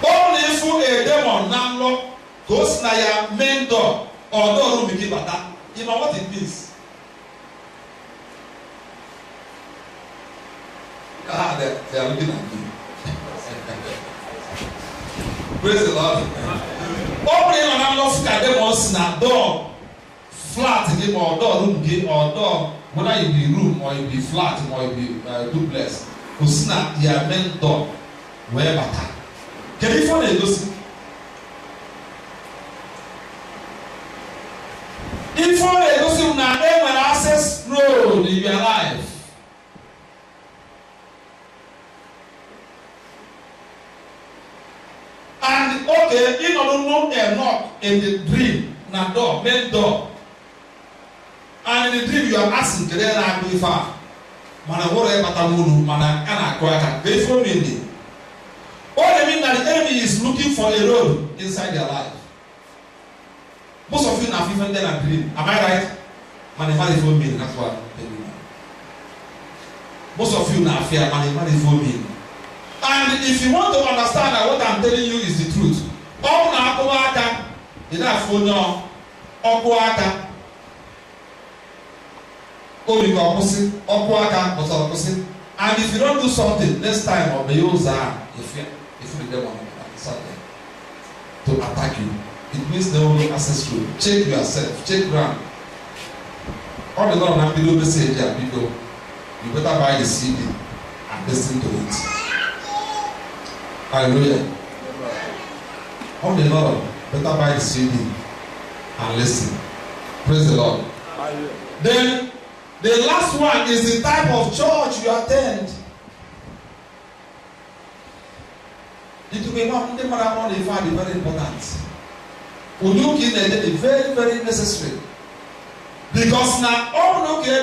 Only if a demon now goes na your main door or door room begin bata. You know what it means? Ah, they are looking at me. Praise the Lord. Opening on our love at them once na door flat game or door room game or door whether it be room or it be flat or it be duplex. Usina their main door. wee bata. Kedu ife ọ na-egosi? Ife ọ na-egosi na e nwere access road in your life. And okay, you don't know a knock in the dream, na door, main door. And in the dream you are asking, "Kede na agbe ifa?" Mana wore batamunu, mana ana kwaka. They follow me. All they mean that the enemy is looking for a road inside their life. Most of you have even then a dream. Am I right? Man, the follow me. That's what I'm telling you. Most of you now fear, man, the follow me. And if you want to understand that what I'm telling you is the truth, all na akwaka, you don't phone no, akwaka. Oh, you can opposite, akwaka, but opposite. And if you don't do something next time, or you if you them on Saturday to attack you, it means no access to check yourself, check ground. All the Lord and below message there, people, you better buy the CD and listen to it. Hallelujah. All the Lord better buy the CD and listen. Praise the Lord. Hallelujah. Then the last one is the type of church you attend. It will be not the marathon they find very important. Unuki is very, very necessary. Because now all okay,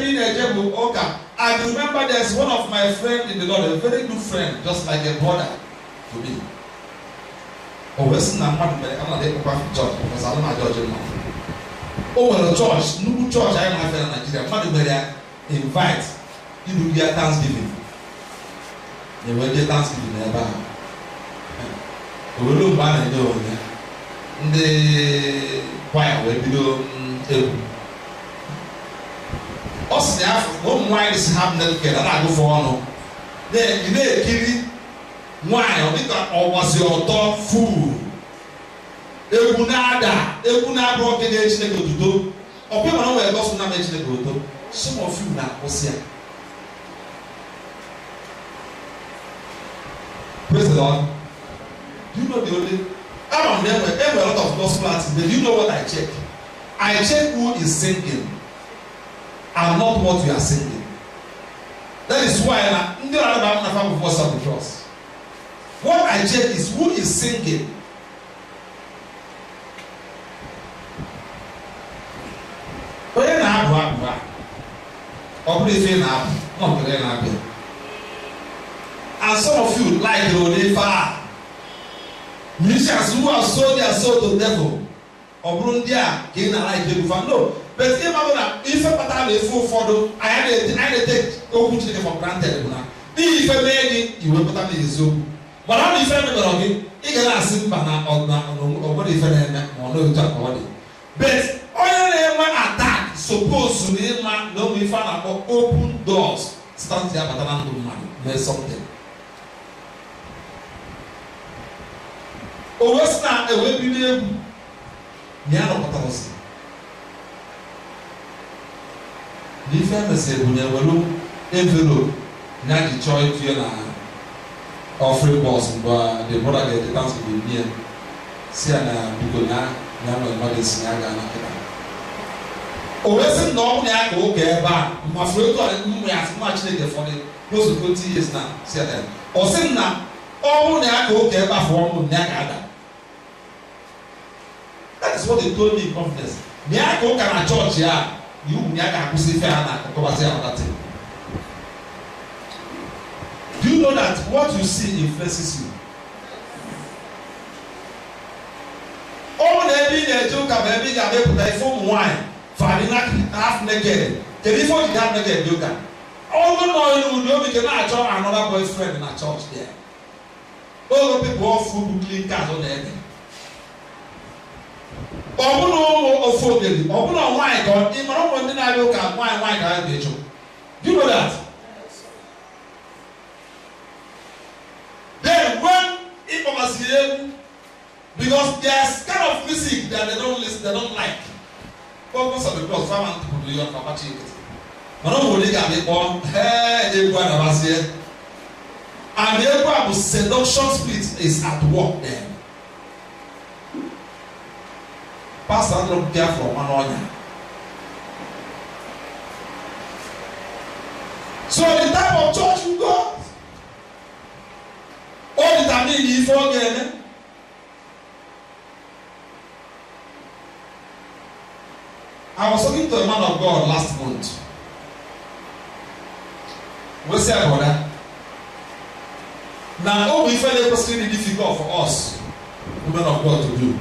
I remember there's one of my friends in the Lord, a very good friend, just like a brother to me. Oh, listen, I'm not the church because I don't know Georgia now. Oh, well, a church, new church, I am my friend in Nigeria. Not invite you to be a Thanksgiving. They will get Thanksgiving never. We will look back and do the choir will be doing. Us the one wine is happening together. I go for no. Then you know, kidding wine or because or was your dog food. Ebunada broke the edge to do. Or people know where goes to not mention the go. Some of you now was here. Praise the Lord. Do you know the only? I don't remember a lot of gospel artists, but you know what I check? I check who is singing and not what we are singing. That is why I'm not voice of the cross. What I check is who is singing. And some of you like Rodefa. Musicians who have sold their soul to the devil. Or Brundia, gain a like the no. But if a pattern is full for I had to take open to for granted. If I made it, you will put on the Zoom. But I'm the family of it. You can ask him or what if I or no talk about it. But all attack supposed to name man no we found about open doors. Stand there, but I don't money. There's something. Always now a way be able. Niano Patamosi. The famous said, when you will envelope, not the choice to your offering boss, but the brother get the dance to be near. Siana, Bugona, Nano, Mother Sinaga. Always no near okay, but my friend has much later for the close to 20 years now. Said that. Or send now, all near okay, but for Nagada. That is what they told me in confidence. Nia go can a church here. You nia can pussy fair and come and say that thing. Do you know that what you see influences you? All the baby joke about baby got put a phone wine for the half naked. The before you have naked yoga. All the know you know we cannot join another boyfriend in a church there. All the people have food clean cars on the head. Obuno ofogeli obuno wine god imaro wonde na be ka wine ka be cho. Do you know that? Then when it was here, because there's kind of music that they don't listen, they don't like. Focus on the cross, farm and to do your capacity. Mano wole ga be born, hey, they go na basie. And the Bible seduction spirit is at work there. Pastor, don't care for one on. So the type of church you go, all the time you forget. I was talking to a man of God last month. We say about that. Now, we find it extremely difficult for us, women of God, to do.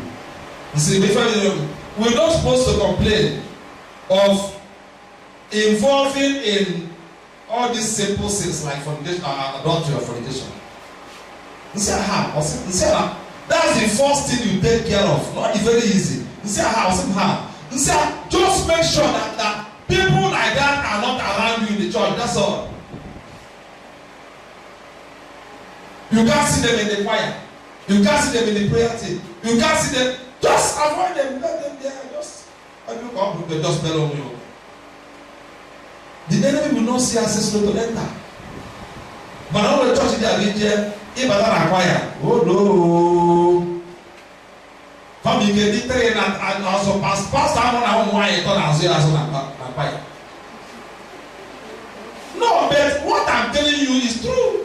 You see, we're not supposed to complain of involving in all these simple sins like fornication, adultery or fornication. You say, that's the first thing you take care of. Not very easy. You say, you say, just make sure that people like that are not around you in the church. That's all. You can't see them in the choir. You can't see them in the prayer team. You can't see them. Just avoid them. Let them there. Just bell on you. The enemy will not see access to enter. But all the church they are being there, if I choir, oh no. Family can be trained and also pastor on why it as on choir. No, but what I'm telling you is true.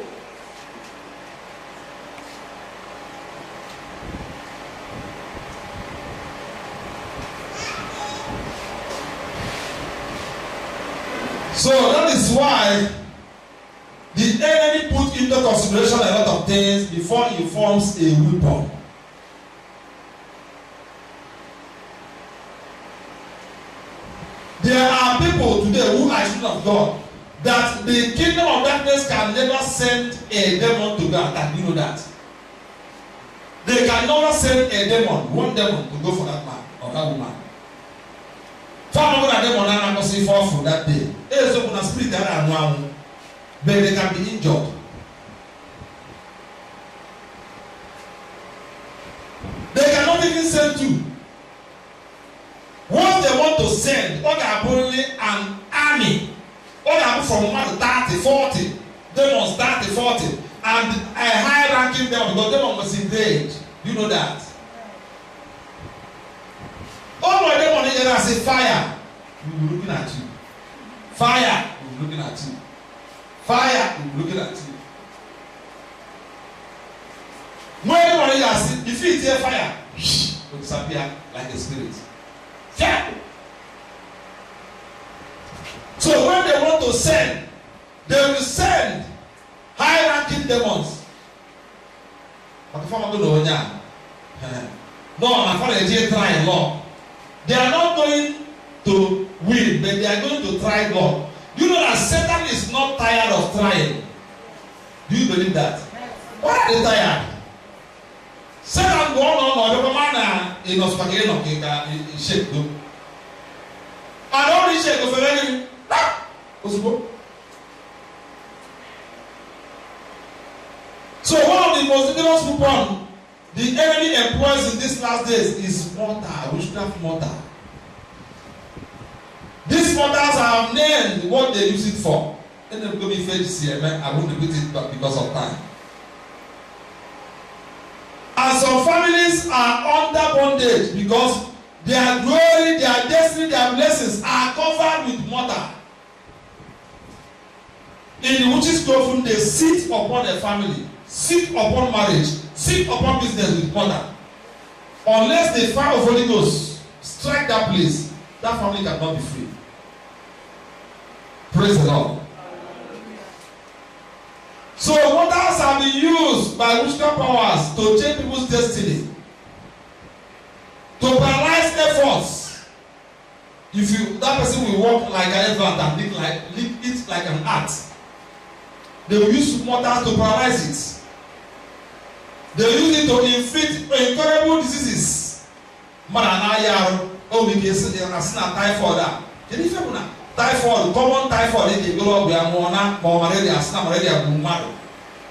So that is why the enemy put into consideration a lot of things before he forms a weapon. There are people today who are children of God that the kingdom of darkness can never send a demon to God. And you know that. They can never send a demon, one demon, to go for that man or that woman. Some of them are not going to fall for that day. There is a spirit that are now, but they can be injured. They cannot even send you. Once they want to send, what are only an army, what are from 30, 40, demons 30, 40, and a high ranking demon because demon must invade. You know that. All of them on the other say fire. We will be looking at you. Fire. We will be looking at you. Fire. We will be looking at you. When everybody has if you hear fire, it will disappear like a spirit. Yeah. So when they want to send, they will send high-ranking demons. But if I'm not going to no, my father is trying law. They are not going to win, but they are going to try God. You know that Satan is not tired of trying. Do you believe that? Why are they tired? Satan go on the man in Australia in shape. And all this shake of a so one of the most dangerous weapons the enemy employs in these last days is mortar, witchcraft mortar. These mortars are named what they use it for. Let them go be fair this year, man. I won't repeat it because of time. And some families are under bondage because their glory, their destiny, their blessings are covered with mortar. In the witches' coven, they sit upon a family, sit upon marriage, sit upon business with mortar. Unless the fire of Holy Ghost strike that place, that family cannot be free. Praise the Lord. So mortars have been used by witchcraft powers to change people's destiny, to paralyze efforts. If you that person will walk like an elephant and lick it like an ant, they will use mortars to paralyze it. They use it to inflict incurable diseases. Maranayaro, oh, we can see there as na typhoid. Can you feel that? Typhoid, common typhoid, they go up with ammonia, or malaria, snap malaria, bumaro.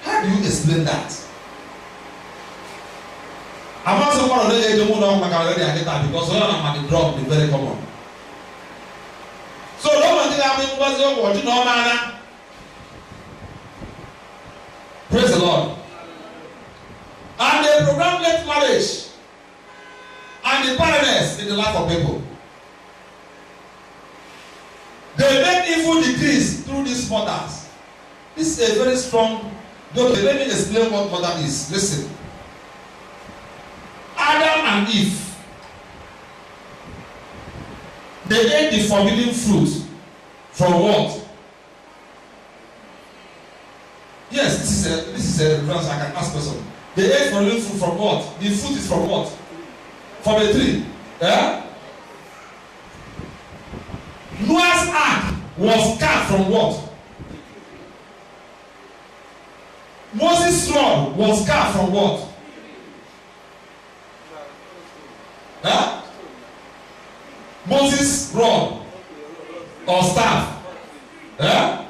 How do you explain that? I'm not so far away, they don't know how to get that because all of them are the drug, is very common. So, no one thing happened was your watching no manner. Praise the Lord. And they program late marriage and the barrenness in the life of people. They make evil decrees through these mothers. This is a very strong. Okay, let me explain what mother is. Listen. Adam and Eve, they ate the forbidden fruit from what? Yes, this is a reference I can ask person. They ate forbidden fruit from what? The fruit is from what? From a tree. Yeah? Noah's ark was cut from what? Moses' rod was cut from what? Huh? Moses' rod or staff. Huh?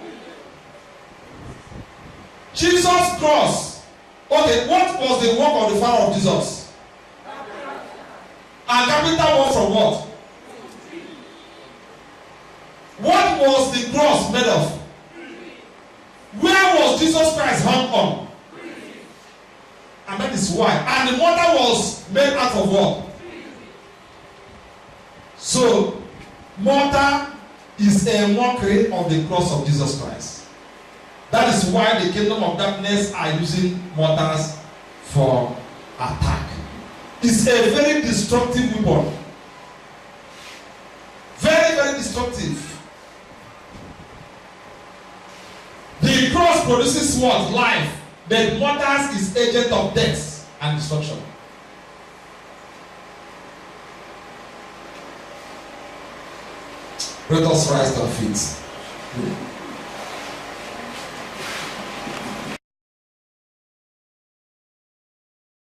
Jesus' cross. Okay, what was the work of the father of Jesus? And capital work from what? What was the cross made of? Where was Jesus Christ hung on? And that is why. And the mortar was made out of what? So, mortar is a mockery of the cross of Jesus Christ. That is why the kingdom of darkness are using mortars for attack. It's a very destructive weapon. Very, very destructive. The cross produces what? Life. The mortars is agent of death and destruction. Let us rise to our feet.